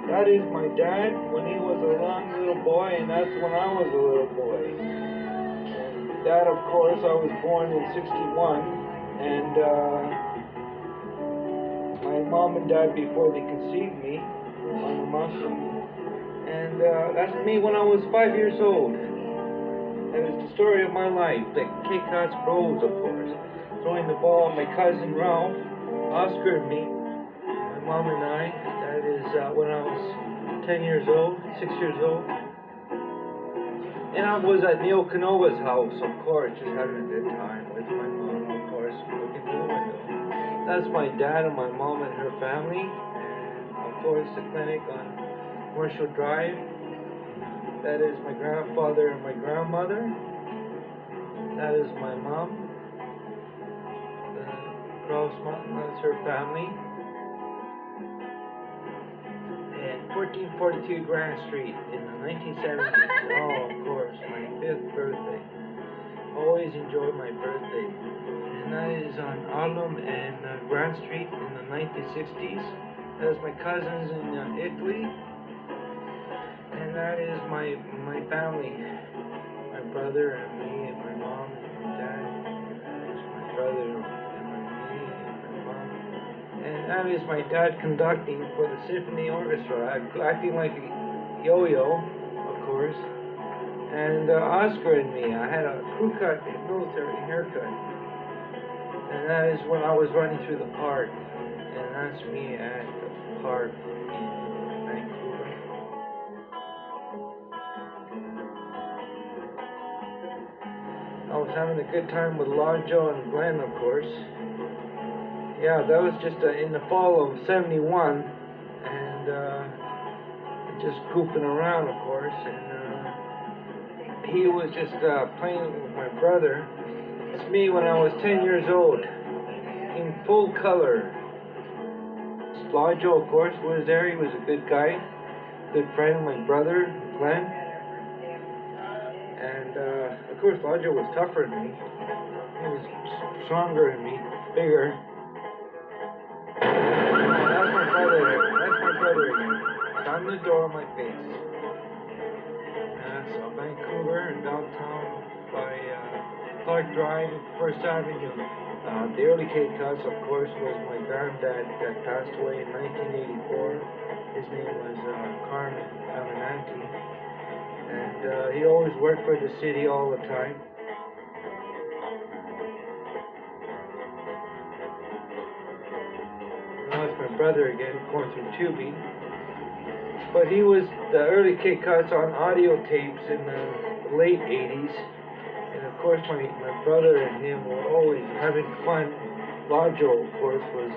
That is my dad when he was a young little boy, and that's when I was a little boy. And that, of course, I was born in '61, and my mom and dad before they conceived me, my mom, and that's me when I was 5 years old. That is the story of my life. The Cape Cod's Bros, of course. Throwing the ball, my cousin Ralph, Oscar and me, my mom and I. That is when I was 10 years old, 6 years old. And I was at Neil Canova's house, of course, just having a good time with my mom, of course, looking through the window. That's my dad and my mom and her family. And, of course, the clinic on Commercial Drive. That is my grandfather and my grandmother. That is my mom. Gross Mountain, that's her family. And 1442 Grand Street in the 1970s. Oh, of course, my 5th birthday. Always enjoy my birthday. And that is on Alum and Grand Street in the 1960s. That is my cousins in Italy. And that is my family. My brother and me and my mom and my dad. That is my brother and me and my mom. And that is my dad conducting for the symphony orchestra, acting like a yo-yo, of course. And Oscar and me, I had a crew cut, military haircut. And that is when I was running through the park. And that's me at the park in Vancouver. I was having a good time with Joe and Glenn, of course. Yeah, that was just in the fall of '71, and just goofing around, of course. And he was just playing with my brother. It's me when I was 10 years old, in full color. Joe, of course, was there. He was a good guy, good friend of my brother, Glenn. And of course, Joe was tougher than me. He was stronger than me, bigger. That's my brother there. That's my brother again. On the door of my face. So Vancouver and downtown by Clark Drive, First Avenue. The early Cape Cods, of course, was my granddad that passed away in 1984. His name was Carmen Avenanti. And he always worked for the city all the time. Now it's my brother again, going through tubing. But he was the early Cape Cods on audio tapes in the late 80s. And of course, my brother and him were always having fun. Joe, of course, was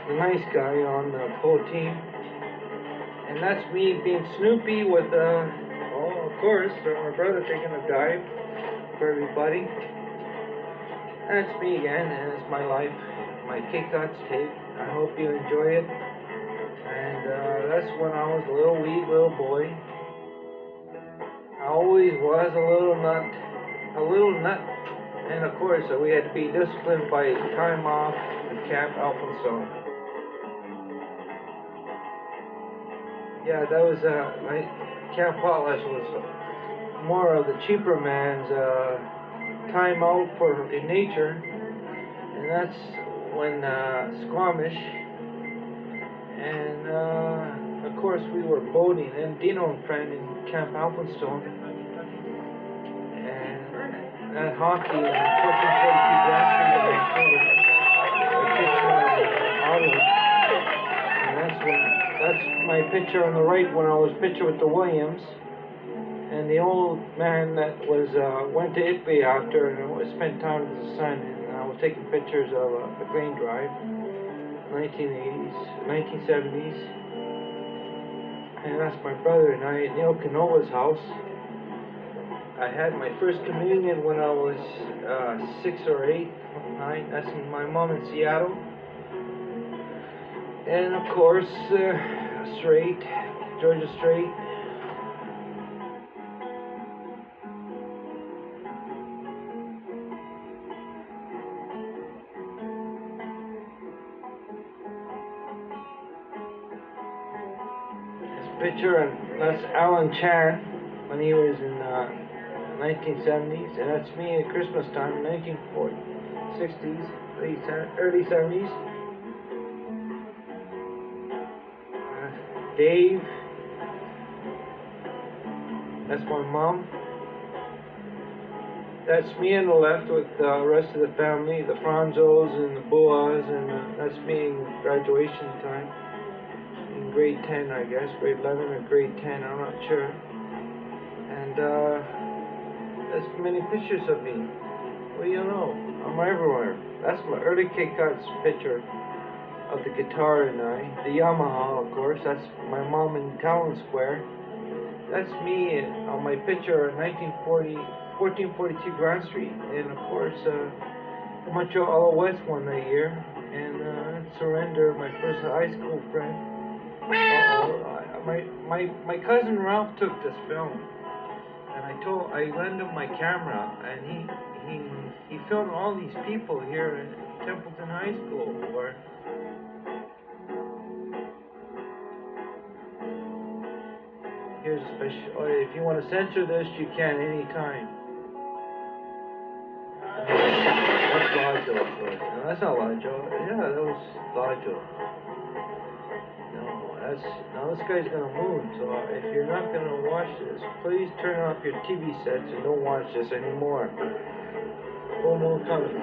the nice guy on the whole team. And that's me being Snoopy with, of course, my brother taking a dive for everybody. That's me again, and it's my life, my Cape Cods tape. I hope you enjoy it. And that's when I was a little wee little boy. I always was a little nut. And of course, we had to be disciplined by time off at Camp Alfonso. Yeah, that was like Camp Potlatch was more of the cheaper man's time out for in nature, and that's when Squamish. And of course, we were boating, and Dino and friend in Camp Alpinstone, and hockey in 1442 Grand Street in Vancouver. A picture of Ottawa, and that's my picture on the right when I was pictured with the Williams. And the old man that was went to Italy after and spent time with his son, and I was taking pictures of the Grain Drive, 1980s, 1970s. And that's my brother and I at Neil Canova's house. I had my first communion when I was 6 or 8, 9. That's in my mom in Seattle. And of course, Georgia Strait. picture, and that's Alan Chan when he was in 1970s, and that's me at Christmas time, 1940s, 60s, early 70s. Dave, that's my mom. That's me on the left with the rest of the family, the Franzos and the Boas, and that's me in graduation time. In grade 10, I guess, grade 11 or grade 10, I'm not sure. And there's many pictures of me. What do you know? I'm everywhere. That's my early K-Cuts picture of the guitar and the Yamaha, of course. That's my mom in Talon Square. That's me on my picture in 1442 Grand Street, and of course, the Montreal West won that year, and Surrender, my first high school friend. My cousin Ralph took this film, and I lent him my camera, and he filmed all these people here at Templeton High School. Where here's a special. Oh, if you want to censor this, you can anytime. That's Lajo, of course. No, that's not Lajo. Yeah, that was Lajo. Now this guy's gonna move, so if you're not gonna watch this, please turn off your TV sets and don't watch this anymore. Full moon coming.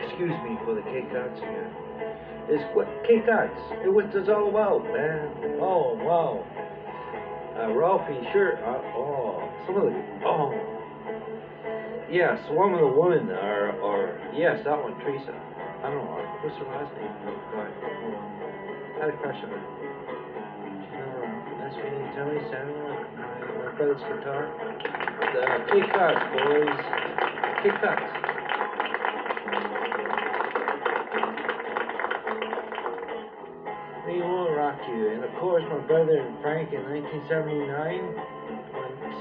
Excuse me for the K-Cuts here. It's what K-Cuts. It's what it's all about, man. Oh wow. Ralphie, sure. Some of the yes, one of the women are yes, that one, Teresa. I don't know, what's her last name? Oh, God, hold on. I had a crush on her. That's me, Tony Samuel, my brother's guitar. The K-Cuts, boys. K-Cuts. We will rock you. And of course, my brother and Frank in 1979.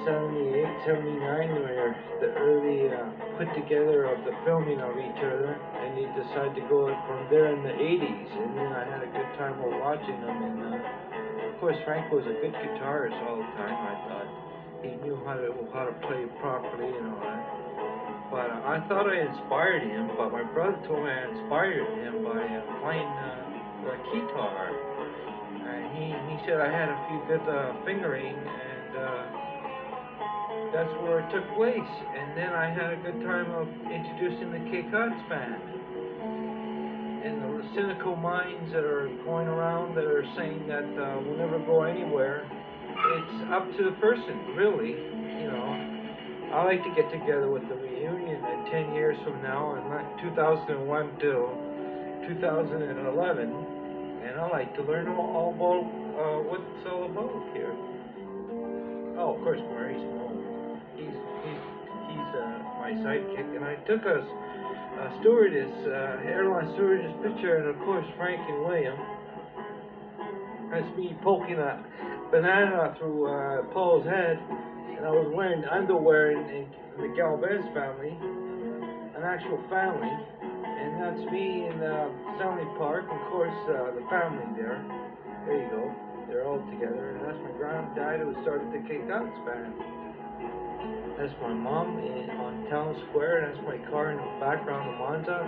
78, 79, where the early put together of the filming of each other, and they decided to go from there in the 80s, and then I had a good time while watching them, and of course Frank was a good guitarist all the time. I thought he knew how to play properly and all that, but I thought I inspired him, but my brother told me I inspired him by playing the guitar, and he said I had a few good fingering, and that's where it took place. And then I had a good time of introducing the K-Cuts band. And the cynical minds that are going around that are saying that we'll never go anywhere, it's up to the person, really. You know, I like to get together with the reunion in 10 years from now, and not 2001 till 2011, and I like to learn all about what it's all about here. Oh, of course, Maurice Moe. He's my sidekick, and I took a stewardess, airline stewardess picture, and of course Frank and William. That's me poking a banana through Paul's head, and I was wearing underwear in the Galvez family, an actual family, and that's me in Stanley Park, of course the family there. There you go, they're all together, and that's my granddad who started the K-Cuts band. That's my mom on Town Square. That's my car in the background of Monza.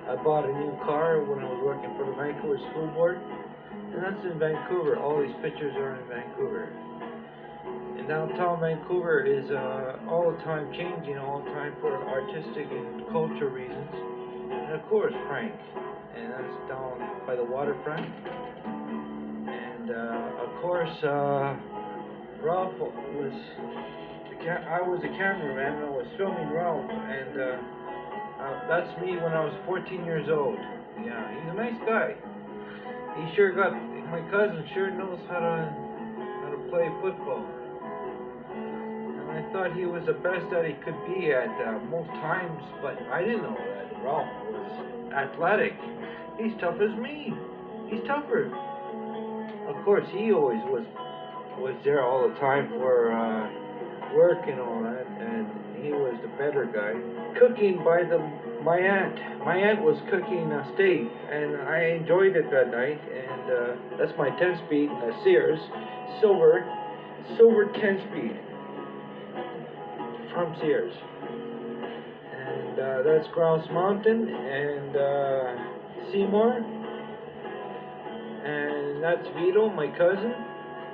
I bought a new car when I was working for the Vancouver School Board. And that's in Vancouver. All these pictures are in Vancouver. And downtown Vancouver is all the time changing, all the time for artistic and cultural reasons. And of course, Frank. And that's down by the waterfront. And of course, Ralph was... I was a cameraman, and I was filming Ralph, and that's me when I was 14 years old. Yeah, he's a nice guy. He sure got, my cousin sure knows how to play football. And I thought he was the best that he could be at most times, but I didn't know that Ralph was athletic. He's tough as me. He's tougher. Of course, he always was there all the time for work and all that, and he was the better guy. Cooking by the My aunt was cooking steak, and I enjoyed it that night. And that's my 10-speed Sears, silver 10-speed from Sears. And that's Grouse Mountain and Seymour, and that's Vito, my cousin.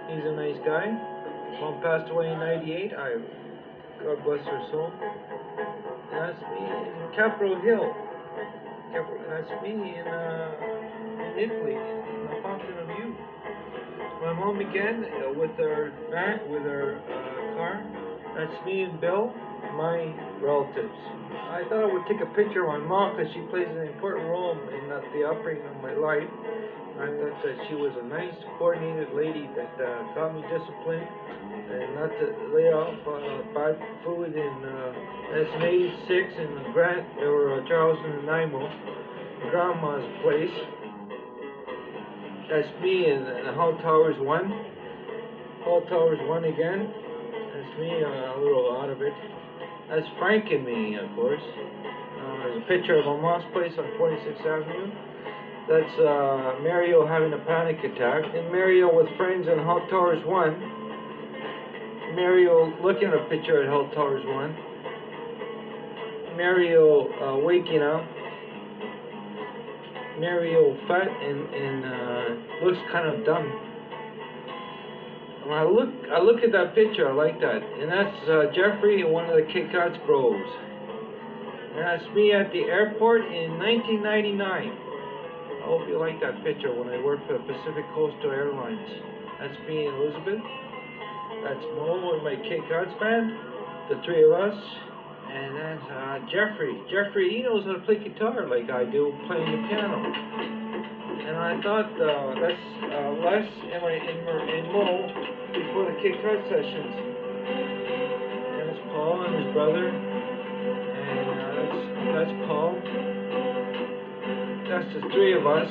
He's a nice guy. Mom passed away in '98. God bless her soul. And that's me in Capitol Hill. That's me in Italy, in the Fountain of Youth. My mom again with her car. That's me and Bill, my relatives. I thought I would take a picture of my mom because she plays an important role in the upbringing of my life. I thought that she was a nice, coordinated lady that got me disciplined and not to lay off bad food. And that's in '86 in Charleston and Nimo, Grandma's place. That's me in Hall Towers 1. Hall Towers 1 again. That's me a little out of it. That's Frank and me, of course. There's a picture of my mom's place on 26th Avenue. That's Mario having a panic attack. And Mario with friends in Hall Towers 1. Mario looking at a picture at Hall Towers 1. Mario waking up. Mario fat and looks kind of dumb. When I look at that picture, I like that. And that's Jeffrey in one of the Cape Cod groves. And that's me at the airport in 1999. I hope you like that picture when I worked for Pacific Coastal Airlines. That's me and Elizabeth. That's Mo and my Cape Cod band, the three of us. And that's Jeffrey. Jeffrey, he knows how to play guitar like I do, playing the piano. And I thought that's Les and Mo before the Cape Cod sessions. And that's Paul and his brother. And that's Paul. That's the three of us.